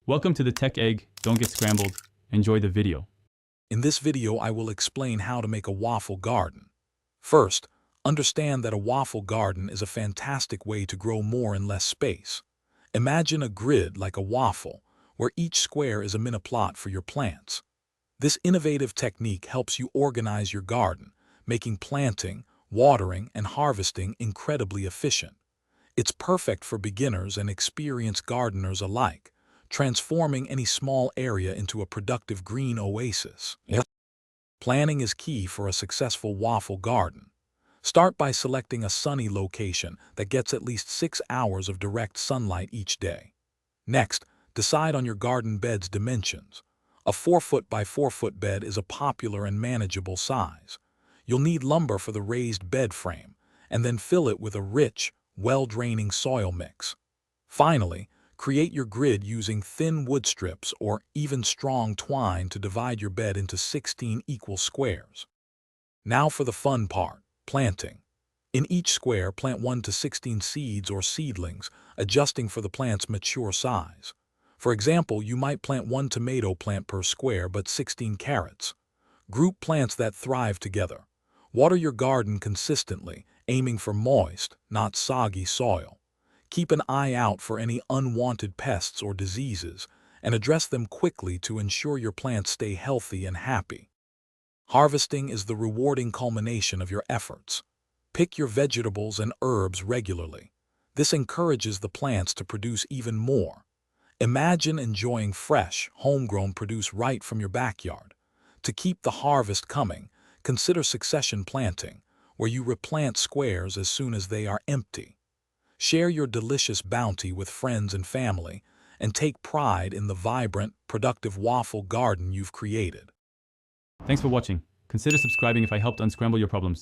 Welcome to the Tech Egg. Don't get scrambled. Enjoy the video. In this video, I will explain how to make a waffle garden. First, understand that a waffle garden is a fantastic way to grow more in less space. Imagine a grid like a waffle, where each square is a mini plot for your plants. This innovative technique helps you organize your garden, making planting, watering, and harvesting incredibly efficient. It's perfect for beginners and experienced gardeners alike, transforming any small area into a productive green oasis. Planning is key for a successful waffle garden. Start by selecting a sunny location that gets at least 6 hours of direct sunlight each day. Next, decide on your garden bed's dimensions. A 4-foot by 4-foot bed is a popular and manageable size. You'll need lumber for the raised bed frame, and then fill it with a rich, well-draining soil mix. Finally, create your grid using thin wood strips or even strong twine to divide your bed into 16 equal squares. Now for the fun part, planting. In each square, plant 1 to 16 seeds or seedlings, adjusting for the plant's mature size. For example, you might plant 1 tomato plant per square but 16 carrots. Group plants that thrive together. Water your garden consistently, aiming for moist, not soggy soil. Keep an eye out for any unwanted pests or diseases, and address them quickly to ensure your plants stay healthy and happy. Harvesting is the rewarding culmination of your efforts. Pick your vegetables and herbs regularly. This encourages the plants to produce even more. Imagine enjoying fresh, homegrown produce right from your backyard. To keep the harvest coming, consider succession planting, where you replant squares as soon as they are empty. Share your delicious bounty with friends and family, and take pride in the vibrant, productive waffle garden you've created. Thanks for watching. Consider subscribing if I helped unscramble your problems.